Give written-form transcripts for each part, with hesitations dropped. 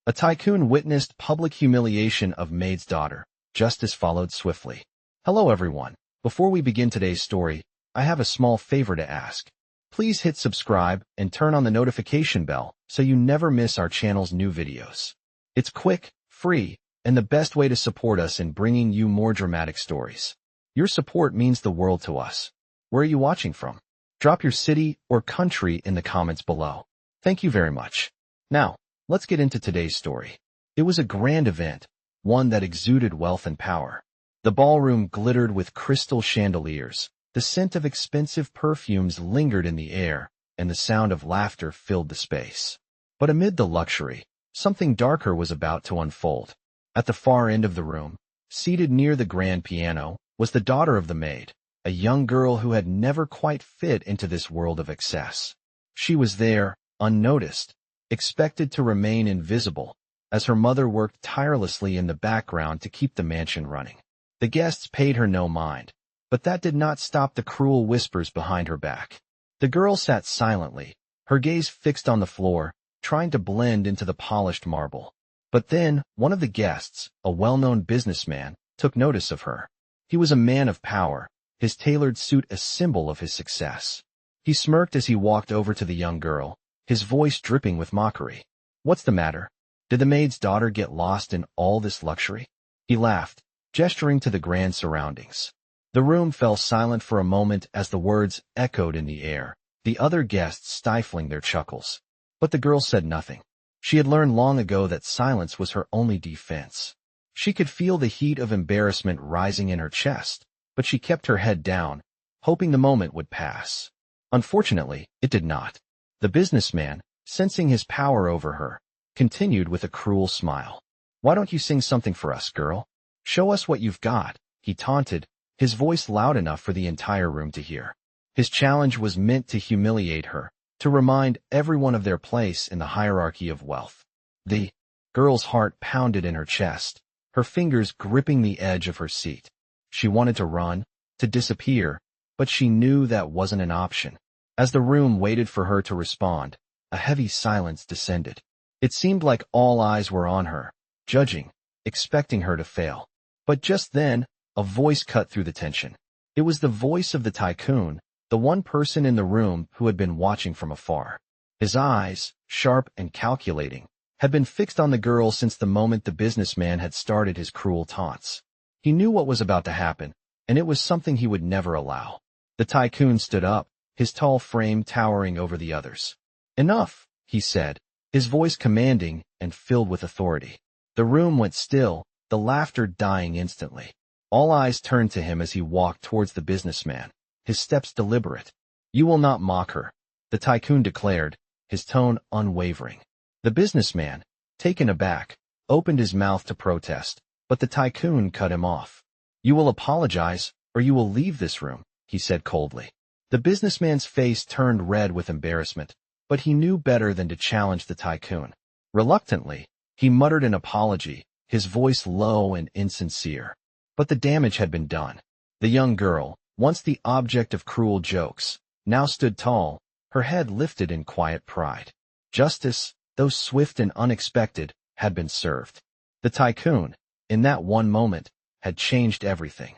A tycoon witnessed public humiliation of Maid's daughter. Justice followed swiftly. Hello everyone. Before we begin today's story, I have a small favor to ask. Please hit subscribe and turn on the notification bell so you never miss our channel's new videos. It's quick, free, and the best way to support us in bringing you more dramatic stories. Your support means the world to us. Where are you watching from? Drop your city or country in the comments below. Thank you very much. Now, let's get into today's story. It was a grand event, one that exuded wealth and power. The ballroom glittered with crystal chandeliers, the scent of expensive perfumes lingered in the air, and the sound of laughter filled the space. But amid the luxury, something darker was about to unfold. At the far end of the room, seated near the grand piano, was the daughter of the maid, a young girl who had never quite fit into this world of excess. She was there, unnoticed, expected to remain invisible, as her mother worked tirelessly in the background to keep the mansion running. The guests paid her no mind, but that did not stop the cruel whispers behind her back. The girl sat silently, her gaze fixed on the floor, trying to blend into the polished marble. But then, one of the guests, a well-known businessman, took notice of her. He was a man of power, his tailored suit a symbol of his success. He smirked as he walked over to the young girl, his voice dripping with mockery. "What's the matter? Did the maid's daughter get lost in all this luxury?" He laughed, gesturing to the grand surroundings. The room fell silent for a moment as the words echoed in the air, the other guests stifling their chuckles. But the girl said nothing. She had learned long ago that silence was her only defense. She could feel the heat of embarrassment rising in her chest, but she kept her head down, hoping the moment would pass. Unfortunately, it did not. The businessman, sensing his power over her, continued with a cruel smile. "Why don't you sing something for us, girl? Show us what you've got," he taunted, his voice loud enough for the entire room to hear. His challenge was meant to humiliate her, to remind everyone of their place in the hierarchy of wealth. The girl's heart pounded in her chest, her fingers gripping the edge of her seat. She wanted to run, to disappear, but she knew that wasn't an option. As the room waited for her to respond, a heavy silence descended. It seemed like all eyes were on her, judging, expecting her to fail. But just then, a voice cut through the tension. It was the voice of the tycoon, the one person in the room who had been watching from afar. His eyes, sharp and calculating, had been fixed on the girl since the moment the businessman had started his cruel taunts. He knew what was about to happen, and it was something he would never allow. The tycoon stood up, his tall frame towering over the others. "Enough," he said, his voice commanding and filled with authority. The room went still, the laughter dying instantly. All eyes turned to him as he walked towards the businessman, his steps deliberate. "You will not mock her," the tycoon declared, his tone unwavering. The businessman, taken aback, opened his mouth to protest, but the tycoon cut him off. "You will apologize, or you will leave this room," he said coldly. The businessman's face turned red with embarrassment, but he knew better than to challenge the tycoon. Reluctantly, he muttered an apology, his voice low and insincere. But the damage had been done. The young girl, once the object of cruel jokes, now stood tall, her head lifted in quiet pride. Justice, though swift and unexpected, had been served. The tycoon, in that one moment, had changed everything.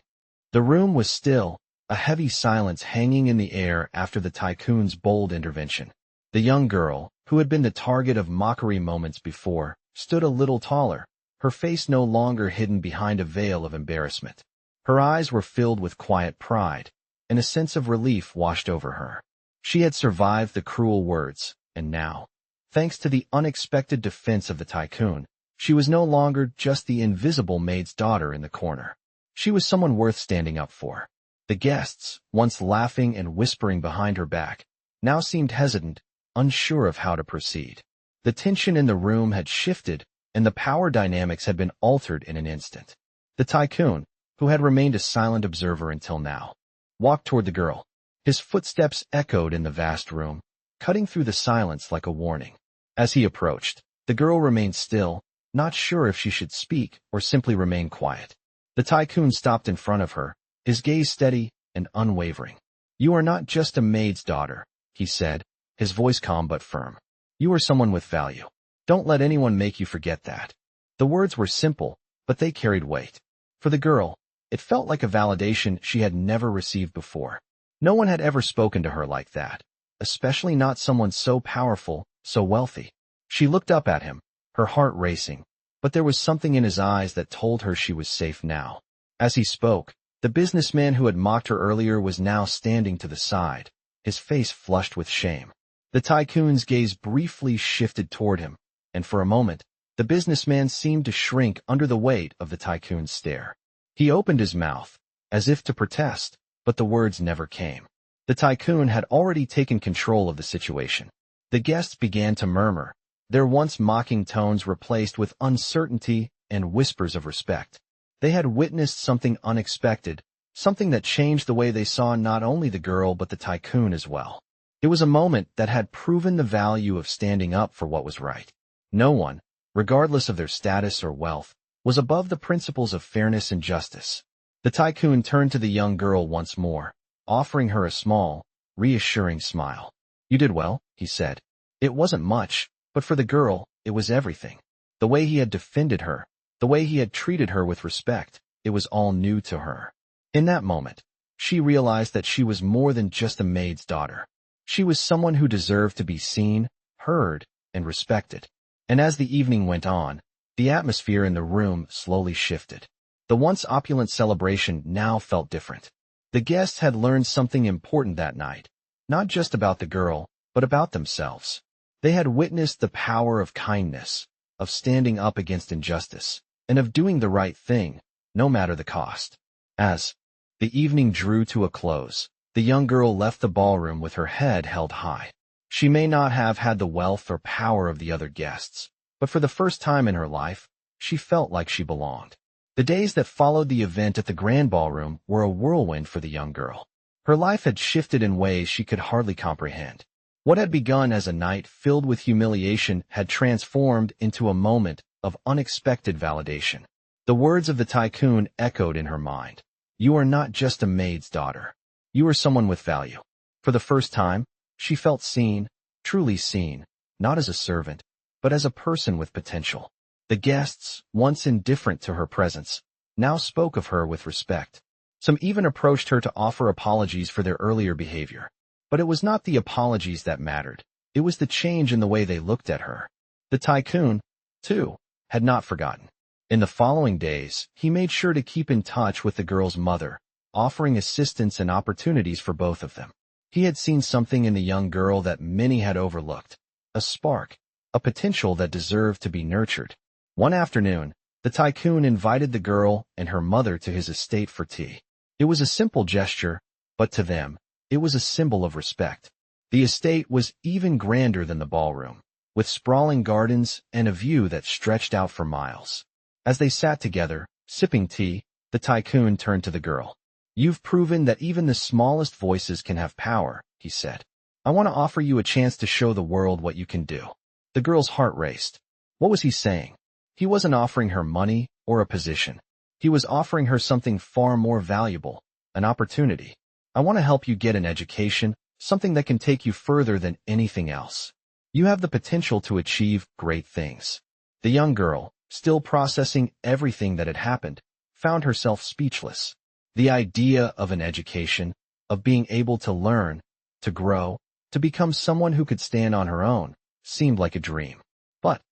The room was still, a heavy silence hanging in the air after the tycoon's bold intervention. The young girl, who had been the target of mockery moments before, stood a little taller, her face no longer hidden behind a veil of embarrassment. Her eyes were filled with quiet pride, and a sense of relief washed over her. She had survived the cruel words, and now, thanks to the unexpected defense of the tycoon, she was no longer just the invisible maid's daughter in the corner. She was someone worth standing up for. The guests, once laughing and whispering behind her back, now seemed hesitant, unsure of how to proceed. The tension in the room had shifted, and the power dynamics had been altered in an instant. The tycoon, who had remained a silent observer until now, walked toward the girl. His footsteps echoed in the vast room, cutting through the silence like a warning. As he approached, the girl remained still, not sure if she should speak or simply remain quiet. The tycoon stopped in front of her, his gaze steady and unwavering. "You are not just a maid's daughter," he said, his voice calm but firm. "You are someone with value." Don't let anyone make you forget that. The words were simple, but they carried weight. For the girl, it felt like a validation she had never received before. No one had ever spoken to her like that, especially not someone so powerful, so wealthy. She looked up at him, her heart racing, but there was something in his eyes that told her she was safe now. As he spoke, the businessman who had mocked her earlier was now standing to the side, his face flushed with shame. The tycoon's gaze briefly shifted toward him, and for a moment, the businessman seemed to shrink under the weight of the tycoon's stare. He opened his mouth, as if to protest, but the words never came. The tycoon had already taken control of the situation. The guests began to murmur, their once mocking tones replaced with uncertainty and whispers of respect. They had witnessed something unexpected, something that changed the way they saw not only the girl but the tycoon as well. It was a moment that had proven the value of standing up for what was right. No one, regardless of their status or wealth, was above the principles of fairness and justice. The tycoon turned to the young girl once more, offering her a small, reassuring smile. "You did well," he said. It wasn't much, but for the girl, it was everything. The way he had defended her, the way he had treated her with respect, it was all new to her. In that moment, she realized that she was more than just a maid's daughter. She was someone who deserved to be seen, heard, and respected. And as the evening went on, the atmosphere in the room slowly shifted. The once opulent celebration now felt different. The guests had learned something important that night, not just about the girl, but about themselves. They had witnessed the power of kindness, of standing up against injustice, and of doing the right thing, no matter the cost. As the evening drew to a close, the young girl left the ballroom with her head held high. She may not have had the wealth or power of the other guests, but for the first time in her life, she felt like she belonged. The days that followed the event at the grand ballroom were a whirlwind for the young girl. Her life had shifted in ways she could hardly comprehend. What had begun as a night filled with humiliation had transformed into a moment of unexpected validation. The words of the tycoon echoed in her mind. "You are not just a maid's daughter. You are someone with value." For the first time, she felt seen, truly seen, not as a servant, but as a person with potential. The guests, once indifferent to her presence, now spoke of her with respect. Some even approached her to offer apologies for their earlier behavior. But it was not the apologies that mattered. It was the change in the way they looked at her. The tycoon, too, had not forgotten. In the following days, he made sure to keep in touch with the girl's mother, offering assistance and opportunities for both of them. He had seen something in the young girl that many had overlooked, a spark, a potential that deserved to be nurtured. One afternoon, the tycoon invited the girl and her mother to his estate for tea. It was a simple gesture, but to them, it was a symbol of respect. The estate was even grander than the ballroom, with sprawling gardens and a view that stretched out for miles. As they sat together, sipping tea, the tycoon turned to the girl. "You've proven that even the smallest voices can have power," he said. "I want to offer you a chance to show the world what you can do." The girl's heart raced. What was he saying? He wasn't offering her money or a position. He was offering her something far more valuable, an opportunity. "I want to help you get an education, something that can take you further than anything else. You have the potential to achieve great things." The young girl, still processing everything that had happened, found herself speechless. The idea of an education, of being able to learn, to grow, to become someone who could stand on her own, seemed like a dream. But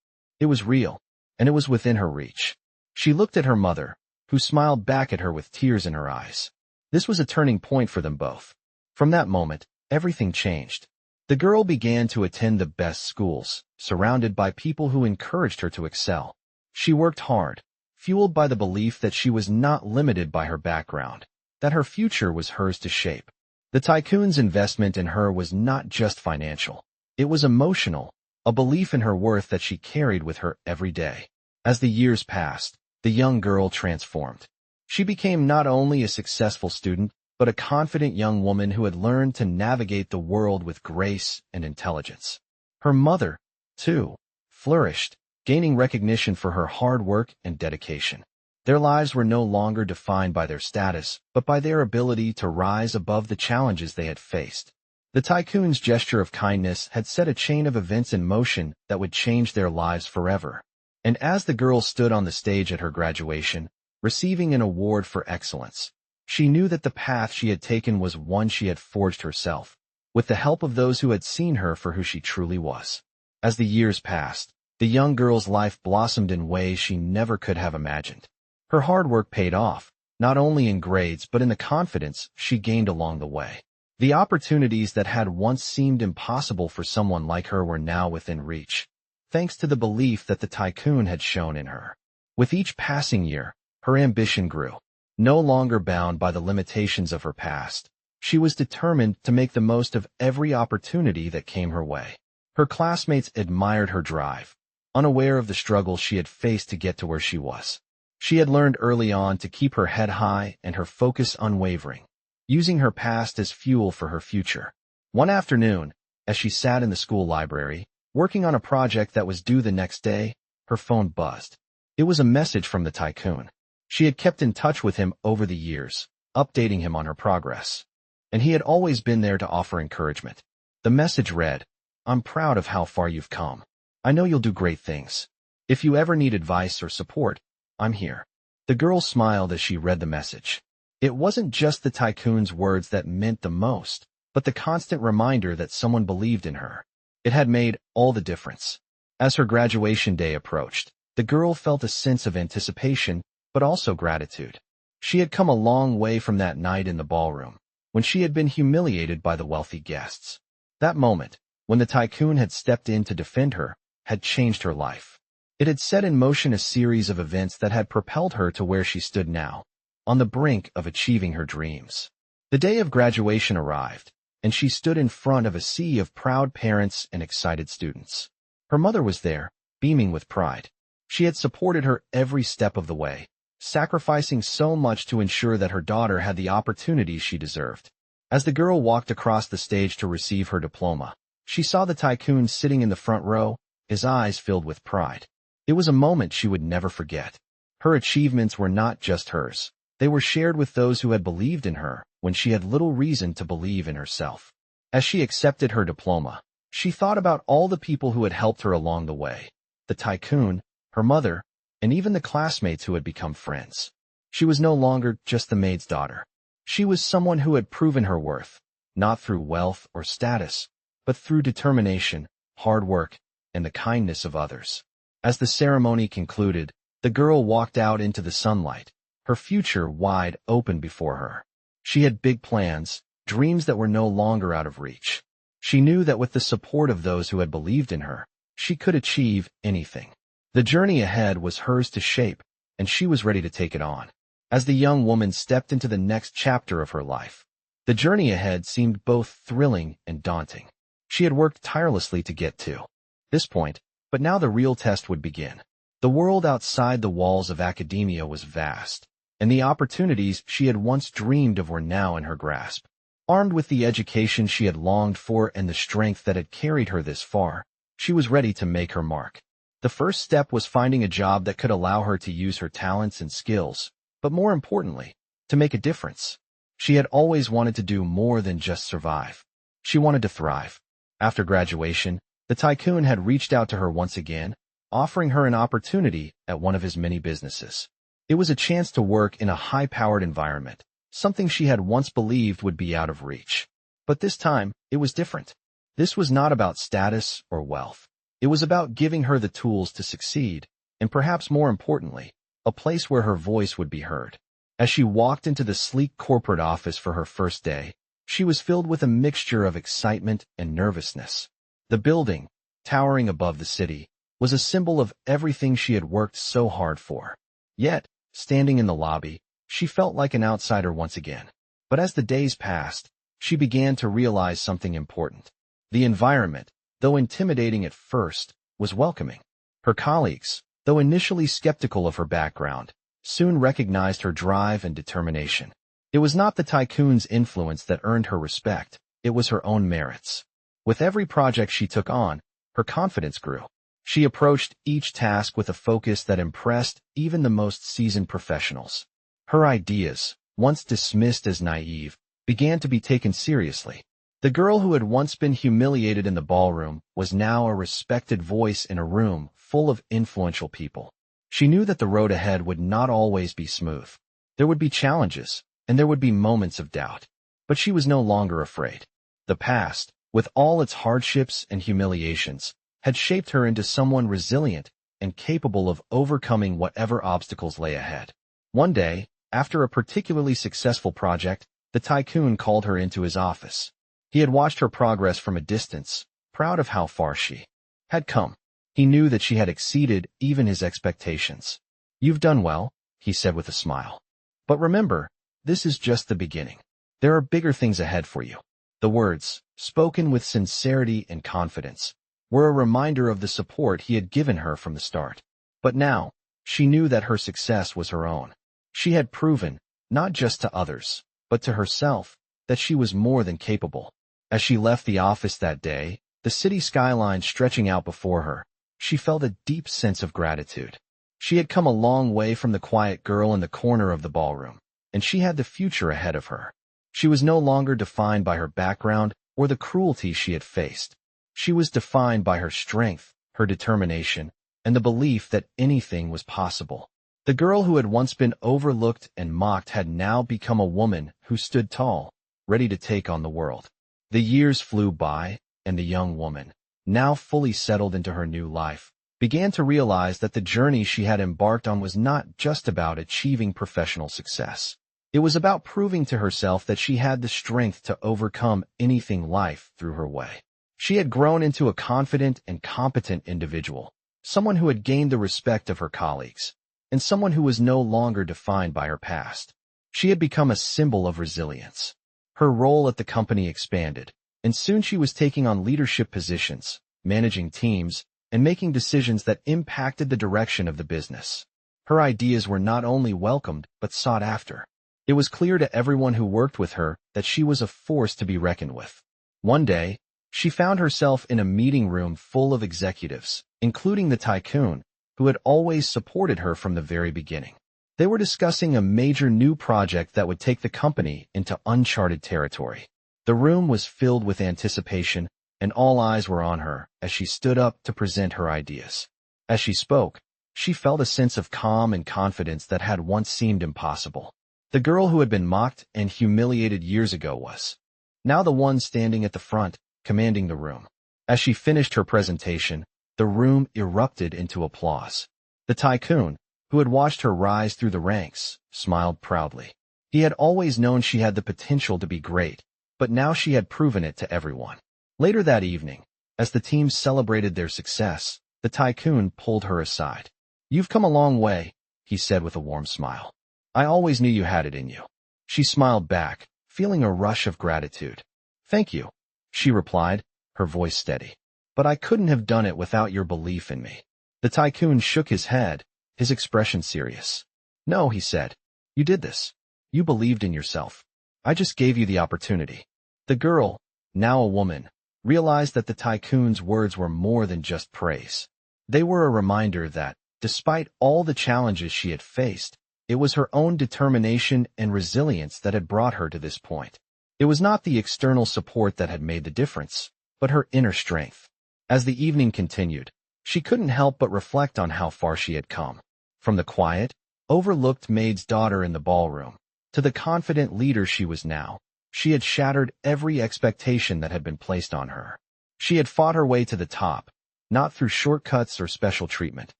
it was real, and it was within her reach. She looked at her mother, who smiled back at her with tears in her eyes. This was a turning point for them both. From that moment, everything changed. The girl began to attend the best schools, surrounded by people who encouraged her to excel. She worked hard, fueled by the belief that she was not limited by her background, that her future was hers to shape. The tycoon's investment in her was not just financial. It was emotional, a belief in her worth that she carried with her every day. As the years passed, the young girl transformed. She became not only a successful student, but a confident young woman who had learned to navigate the world with grace and intelligence. Her mother, too, flourished, gaining recognition for her hard work and dedication. Their lives were no longer defined by their status, but by their ability to rise above the challenges they had faced. The Tycoon's gesture of kindness had set a chain of events in motion that would change their lives forever. And as the girl stood on the stage at her graduation, receiving an award for excellence, she knew that the path she had taken was one she had forged herself, with the help of those who had seen her for who she truly was. As the years passed, the young girl's life blossomed in ways she never could have imagined. Her hard work paid off, not only in grades but in the confidence she gained along the way. The opportunities that had once seemed impossible for someone like her were now within reach, thanks to the belief that the Tycoon had shown in her. With each passing year, her ambition grew. No longer bound by the limitations of her past, she was determined to make the most of every opportunity that came her way. Her classmates admired her drive, unaware of the struggles she had faced to get to where she was. She had learned early on to keep her head high and her focus unwavering, using her past as fuel for her future. One afternoon, as she sat in the school library, working on a project that was due the next day, her phone buzzed. It was a message from the Tycoon. She had kept in touch with him over the years, updating him on her progress. And he had always been there to offer encouragement. The message read, "I'm proud of how far you've come. I know you'll do great things. If you ever need advice or support, I'm here." The girl smiled as she read the message. It wasn't just the Tycoon's words that meant the most, but the constant reminder that someone believed in her. It had made all the difference. As her graduation day approached, the girl felt a sense of anticipation, but also gratitude. She had come a long way from that night in the ballroom, when she had been humiliated by the wealthy guests. That moment, when the Tycoon had stepped in to defend her, had changed her life. It had set in motion a series of events that had propelled her to where she stood now, on the brink of achieving her dreams. The day of graduation arrived, and she stood in front of a sea of proud parents and excited students. Her mother was there, beaming with pride. She had supported her every step of the way, sacrificing so much to ensure that her daughter had the opportunities she deserved. As the girl walked across the stage to receive her diploma, she saw the Tycoon sitting in the front row, his eyes filled with pride. It was a moment she would never forget. Her achievements were not just hers. They were shared with those who had believed in her when she had little reason to believe in herself. As she accepted her diploma, she thought about all the people who had helped her along the way. The Tycoon, her mother, and even the classmates who had become friends. She was no longer just the maid's daughter. She was someone who had proven her worth, not through wealth or status, but through determination, hard work, and the kindness of others. As the ceremony concluded, the girl walked out into the sunlight, her future wide open before her. She had big plans, dreams that were no longer out of reach. She knew that with the support of those who had believed in her, she could achieve anything. The journey ahead was hers to shape, and she was ready to take it on. As the young woman stepped into the next chapter of her life, the journey ahead seemed both thrilling and daunting. She had worked tirelessly to get to this point, but now the real test would begin. The world outside the walls of academia was vast, and the opportunities she had once dreamed of were now in her grasp. Armed with the education she had longed for and the strength that had carried her this far, she was ready to make her mark. The first step was finding a job that could allow her to use her talents and skills, but more importantly, to make a difference. She had always wanted to do more than just survive. She wanted to thrive. After graduation, the Tycoon had reached out to her once again, offering her an opportunity at one of his many businesses. It was a chance to work in a high-powered environment, something she had once believed would be out of reach. But this time, it was different. This was not about status or wealth. It was about giving her the tools to succeed, and perhaps more importantly, a place where her voice would be heard. As she walked into the sleek corporate office for her first day, she was filled with a mixture of excitement and nervousness. The building, towering above the city, was a symbol of everything she had worked so hard for. Yet, standing in the lobby, she felt like an outsider once again. But as the days passed, she began to realize something important. The environment, though intimidating at first, was welcoming. Her colleagues, though initially skeptical of her background, soon recognized her drive and determination. It was not the Tycoon's influence that earned her respect, it was her own merits. With every project she took on, her confidence grew. She approached each task with a focus that impressed even the most seasoned professionals. Her ideas, once dismissed as naive, began to be taken seriously. The girl who had once been humiliated in the ballroom was now a respected voice in a room full of influential people. She knew that the road ahead would not always be smooth. There would be challenges, and there would be moments of doubt. But she was no longer afraid. The past, with all its hardships and humiliations, had shaped her into someone resilient and capable of overcoming whatever obstacles lay ahead. One day, after a particularly successful project, the Tycoon called her into his office. He had watched her progress from a distance, proud of how far she had come. He knew that she had exceeded even his expectations. "You've done well," he said with a smile. "But remember, this is just the beginning. There are bigger things ahead for you." The words, spoken with sincerity and confidence, were a reminder of the support he had given her from the start. But now, she knew that her success was her own. She had proven, not just to others, but to herself, that she was more than capable. As she left the office that day, the city skyline stretching out before her, she felt a deep sense of gratitude. She had come a long way from the quiet girl in the corner of the ballroom, and she had the future ahead of her. She was no longer defined by her background or the cruelty she had faced. She was defined by her strength, her determination, and the belief that anything was possible. The girl who had once been overlooked and mocked had now become a woman who stood tall, ready to take on the world. The years flew by, and the young woman, now fully settled into her new life, began to realize that the journey she had embarked on was not just about achieving professional success. It was about proving to herself that she had the strength to overcome anything life threw her way. She had grown into a confident and competent individual, someone who had gained the respect of her colleagues, and someone who was no longer defined by her past. She had become a symbol of resilience. Her role at the company expanded, and soon she was taking on leadership positions, managing teams, and making decisions that impacted the direction of the business. Her ideas were not only welcomed but sought after. It was clear to everyone who worked with her that she was a force to be reckoned with. One day, she found herself in a meeting room full of executives, including the Tycoon, who had always supported her from the very beginning. They were discussing a major new project that would take the company into uncharted territory. The room was filled with anticipation, and all eyes were on her as she stood up to present her ideas. As she spoke, she felt a sense of calm and confidence that had once seemed impossible. The girl who had been mocked and humiliated years ago was now the one standing at the front, commanding the room. As she finished her presentation, the room erupted into applause. The Tycoon, who had watched her rise through the ranks, smiled proudly. He had always known she had the potential to be great, but now she had proven it to everyone. Later that evening, as the team celebrated their success, the Tycoon pulled her aside. "You've come a long way," he said with a warm smile. "I always knew you had it in you." She smiled back, feeling a rush of gratitude. "Thank you," she replied, her voice steady. "But I couldn't have done it without your belief in me." The Tycoon shook his head, his expression serious. "No," he said. "You did this. You believed in yourself. I just gave you the opportunity." The girl, now a woman, realized that the Tycoon's words were more than just praise. They were a reminder that, despite all the challenges she had faced, it was her own determination and resilience that had brought her to this point. It was not the external support that had made the difference, but her inner strength. As the evening continued, she couldn't help but reflect on how far she had come. From the quiet, overlooked maid's daughter in the ballroom, to the confident leader she was now, she had shattered every expectation that had been placed on her. She had fought her way to the top, not through shortcuts or special treatment,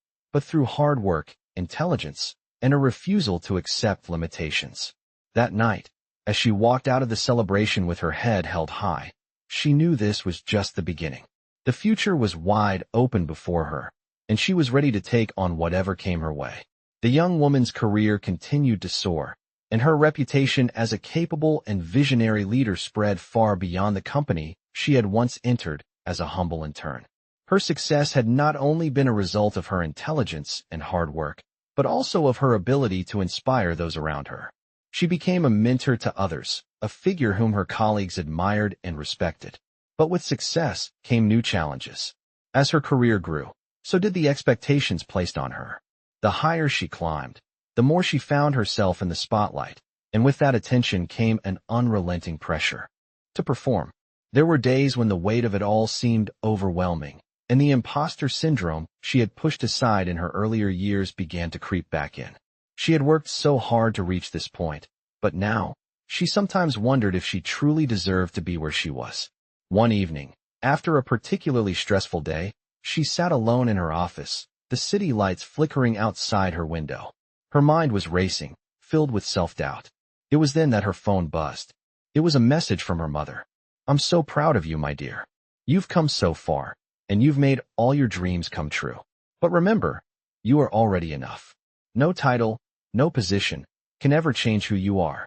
but through hard work, intelligence, and a refusal to accept limitations. That night, as she walked out of the celebration with her head held high, she knew this was just the beginning. The future was wide open before her, and she was ready to take on whatever came her way. The young woman's career continued to soar, and her reputation as a capable and visionary leader spread far beyond the company she had once entered as a humble intern. Her success had not only been a result of her intelligence and hard work, but also of her ability to inspire those around her. She became a mentor to others, a figure whom her colleagues admired and respected. But with success came new challenges. As her career grew, so did the expectations placed on her. The higher she climbed, the more she found herself in the spotlight, and with that attention came an unrelenting pressure to perform. There were days when the weight of it all seemed overwhelming, and the imposter syndrome she had pushed aside in her earlier years began to creep back in. She had worked so hard to reach this point, but now, she sometimes wondered if she truly deserved to be where she was. One evening, after a particularly stressful day, she sat alone in her office, the city lights flickering outside her window. Her mind was racing, filled with self-doubt. It was then that her phone buzzed. It was a message from her mother. "I'm so proud of you, my dear. You've come so far, and you've made all your dreams come true. But remember, you are already enough. No title, no position, can ever change who you are."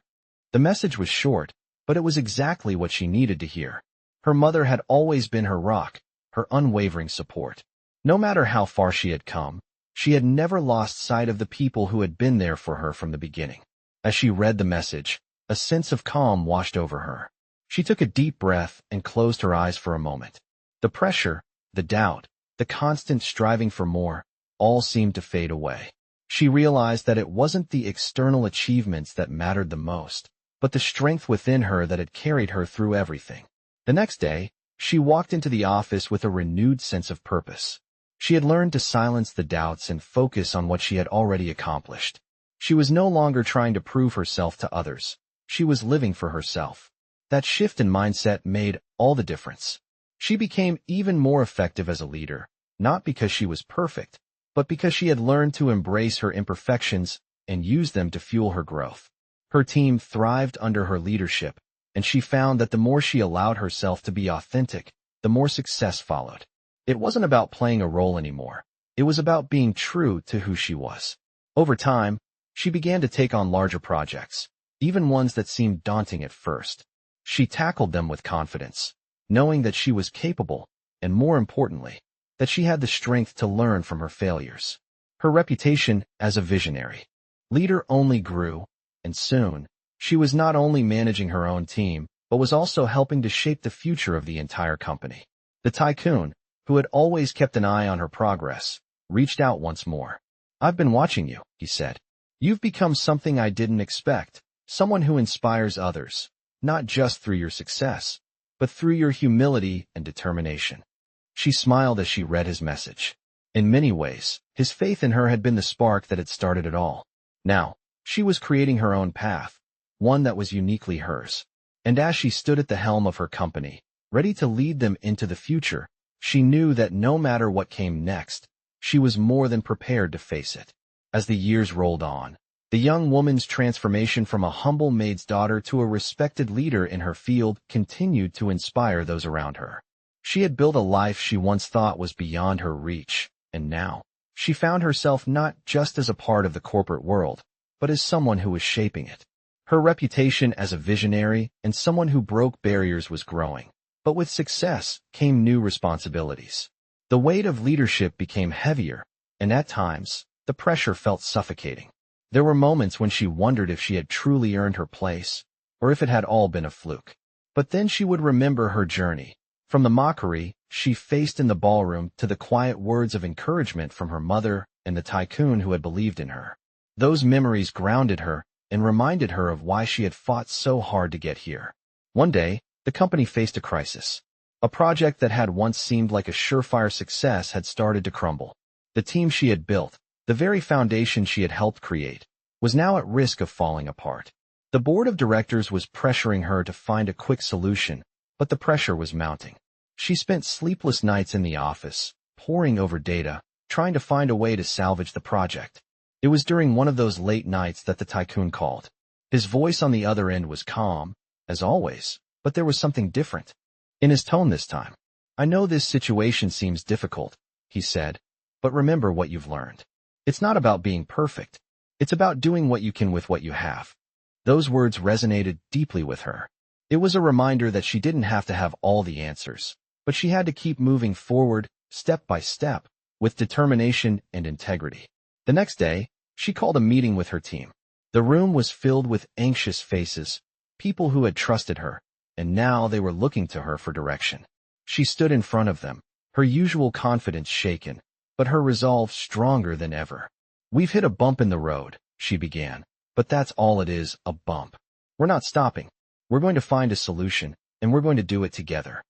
The message was short, but it was exactly what she needed to hear. Her mother had always been her rock, her unwavering support. No matter how far she had come, she had never lost sight of the people who had been there for her from the beginning. As she read the message, a sense of calm washed over her. She took a deep breath and closed her eyes for a moment. The pressure, the doubt, the constant striving for more, all seemed to fade away. She realized that it wasn't the external achievements that mattered the most, but the strength within her that had carried her through everything. The next day, she walked into the office with a renewed sense of purpose. She had learned to silence the doubts and focus on what she had already accomplished. She was no longer trying to prove herself to others. She was living for herself. That shift in mindset made all the difference. She became even more effective as a leader, not because she was perfect, but because she had learned to embrace her imperfections and use them to fuel her growth. Her team thrived under her leadership, and she found that the more she allowed herself to be authentic, the more success followed. It wasn't about playing a role anymore. It was about being true to who she was. Over time, she began to take on larger projects, even ones that seemed daunting at first. She tackled them with confidence, knowing that she was capable, and more importantly, that she had the strength to learn from her failures. Her reputation as a visionary leader only grew, and soon, she was not only managing her own team, but was also helping to shape the future of the entire company. The Tycoon, who had always kept an eye on her progress, reached out once more. "I've been watching you," he said. "You've become something I didn't expect, someone who inspires others, not just through your success, but through your humility and determination." She smiled as she read his message. In many ways, his faith in her had been the spark that had started it all. Now, she was creating her own path, one that was uniquely hers. And as she stood at the helm of her company, ready to lead them into the future, she knew that no matter what came next, she was more than prepared to face it. As the years rolled on, the young woman's transformation from a humble maid's daughter to a respected leader in her field continued to inspire those around her. She had built a life she once thought was beyond her reach, and now, she found herself not just as a part of the corporate world, but as someone who was shaping it. Her reputation as a visionary and someone who broke barriers was growing, but with success came new responsibilities. The weight of leadership became heavier, and at times, the pressure felt suffocating. There were moments when she wondered if she had truly earned her place, or if it had all been a fluke. But then she would remember her journey, from the mockery she faced in the ballroom to the quiet words of encouragement from her mother and the Tycoon who had believed in her. Those memories grounded her and reminded her of why she had fought so hard to get here. One day, the company faced a crisis. A project that had once seemed like a surefire success had started to crumble. The team she had built, the very foundation she had helped create, was now at risk of falling apart. The board of directors was pressuring her to find a quick solution, but the pressure was mounting. She spent sleepless nights in the office, poring over data, trying to find a way to salvage the project. It was during one of those late nights that the Tycoon called. His voice on the other end was calm, as always, but there was something different in his tone this time. "I know this situation seems difficult," he said, "but remember what you've learned. It's not about being perfect. It's about doing what you can with what you have." Those words resonated deeply with her. It was a reminder that she didn't have to have all the answers, but she had to keep moving forward, step by step, with determination and integrity. The next day, she called a meeting with her team. The room was filled with anxious faces, people who had trusted her, and now they were looking to her for direction. She stood in front of them, her usual confidence shaken, but her resolve stronger than ever. "We've hit a bump in the road," she began, "but that's all it is, a bump. We're not stopping. We're going to find a solution, and we're going to do it together.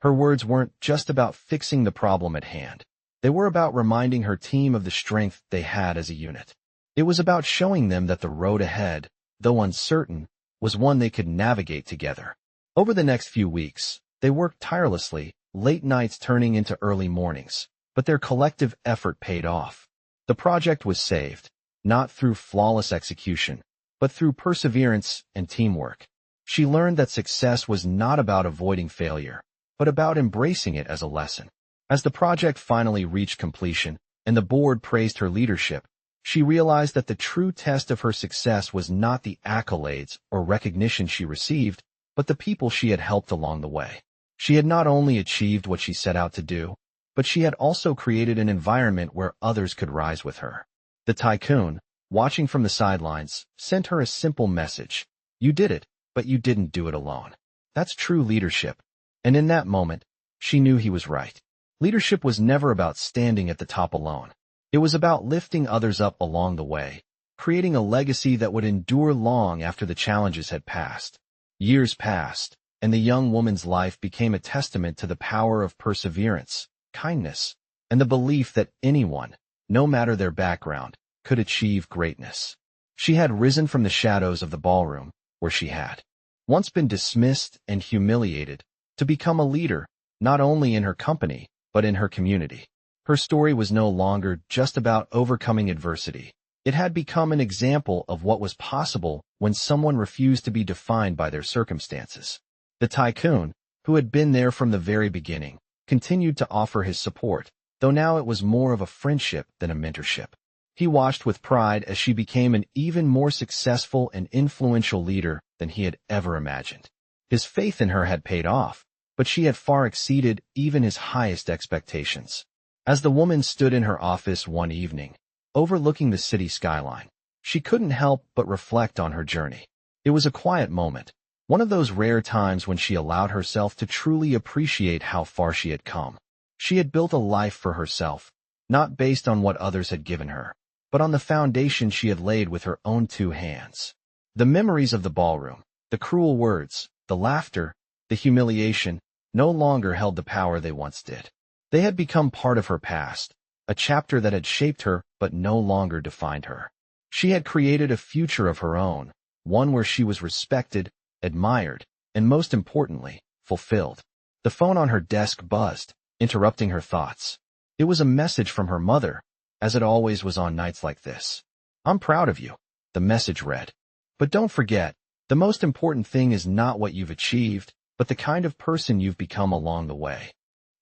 Her words weren't just about fixing the problem at hand. They were about reminding her team of the strength they had as a unit. It was about showing them that the road ahead, though uncertain, was one they could navigate together. Over the next few weeks, they worked tirelessly, late nights turning into early mornings, but their collective effort paid off. The project was saved, not through flawless execution, but through perseverance and teamwork. She learned that success was not about avoiding failure, but about embracing it as a lesson. As the project finally reached completion, and the board praised her leadership, she realized that the true test of her success was not the accolades or recognition she received, but the people she had helped along the way. She had not only achieved what she set out to do, but she had also created an environment where others could rise with her. The Tycoon, watching from the sidelines, sent her a simple message. You did it, but you didn't do it alone. That's true leadership. And in that moment, she knew he was right. Leadership was never about standing at the top alone. It was about lifting others up along the way, creating a legacy that would endure long after the challenges had passed. Years passed, and the young woman's life became a testament to the power of perseverance, kindness, and the belief that anyone, no matter their background, could achieve greatness. She had risen from the shadows of the ballroom, where she had once been dismissed and humiliated, to become a leader, not only in her company, but in her community. Her story was no longer just about overcoming adversity. It had become an example of what was possible when someone refused to be defined by their circumstances. The Tycoon, who had been there from the very beginning, continued to offer his support, though now it was more of a friendship than a mentorship. He watched with pride as she became an even more successful and influential leader than he had ever imagined. His faith in her had paid off, but she had far exceeded even his highest expectations. As the woman stood in her office one evening, overlooking the city skyline, she couldn't help but reflect on her journey. It was a quiet moment, one of those rare times when she allowed herself to truly appreciate how far she had come. She had built a life for herself, not based on what others had given her, but on the foundation she had laid with her own two hands. The memories of the ballroom, the cruel words, the laughter, the humiliation, no longer held the power they once did. They had become part of her past, a chapter that had shaped her but no longer defined her. She had created a future of her own, one where she was respected, admired, and most importantly, fulfilled. The phone on her desk buzzed, interrupting her thoughts. It was a message from her mother, as it always was on nights like this. I'm proud of you, the message read. But don't forget, the most important thing is not what you've achieved, but the kind of person you've become along the way.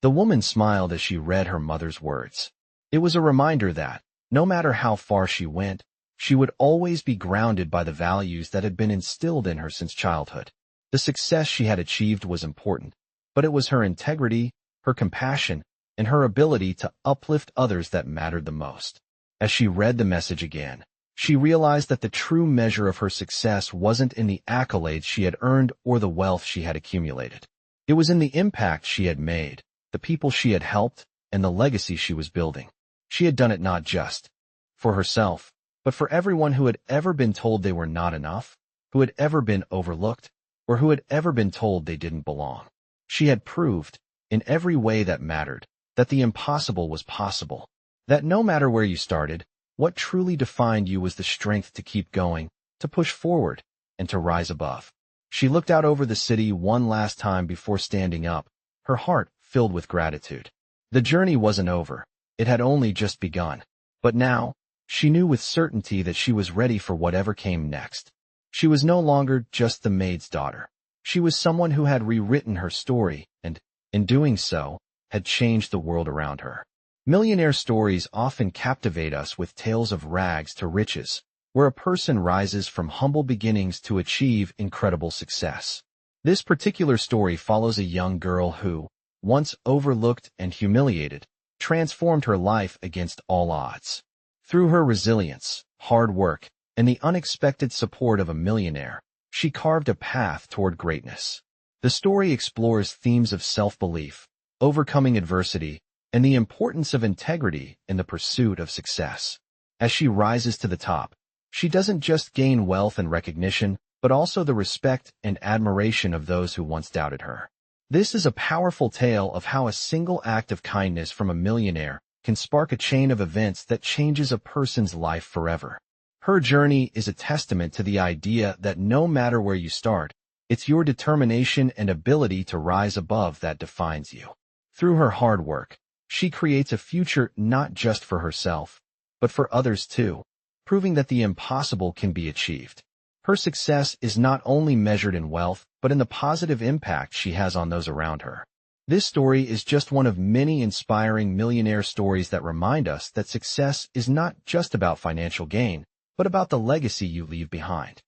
The woman smiled as she read her mother's words. It was a reminder that, no matter how far she went, she would always be grounded by the values that had been instilled in her since childhood. The success she had achieved was important, but it was her integrity, her compassion, and her ability to uplift others that mattered the most. As she read the message again, she realized that the true measure of her success wasn't in the accolades she had earned or the wealth she had accumulated. It was in the impact she had made, the people she had helped, and the legacy she was building. She had done it not just for herself, but for everyone who had ever been told they were not enough, who had ever been overlooked, or who had ever been told they didn't belong. She had proved, in every way that mattered, that the impossible was possible, that no matter where you started, what truly defined you was the strength to keep going, to push forward, and to rise above. She looked out over the city one last time before standing up, her heart filled with gratitude. The journey wasn't over. It had only just begun. But now, she knew with certainty that she was ready for whatever came next. She was no longer just the maid's daughter. She was someone who had rewritten her story and, in doing so, had changed the world around her. Millionaire stories often captivate us with tales of rags to riches, where a person rises from humble beginnings to achieve incredible success. This particular story follows a young girl who, once overlooked and humiliated, transformed her life against all odds. Through her resilience, hard work, and the unexpected support of a millionaire, she carved a path toward greatness. The story explores themes of self-belief, overcoming adversity, and the importance of integrity in the pursuit of success. As she rises to the top, she doesn't just gain wealth and recognition, but also the respect and admiration of those who once doubted her. This is a powerful tale of how a single act of kindness from a millionaire can spark a chain of events that changes a person's life forever. Her journey is a testament to the idea that no matter where you start, it's your determination and ability to rise above that defines you. Through her hard work, she creates a future not just for herself, but for others too, proving that the impossible can be achieved. Her success is not only measured in wealth, but in the positive impact she has on those around her. This story is just one of many inspiring millionaire stories that remind us that success is not just about financial gain, but about the legacy you leave behind.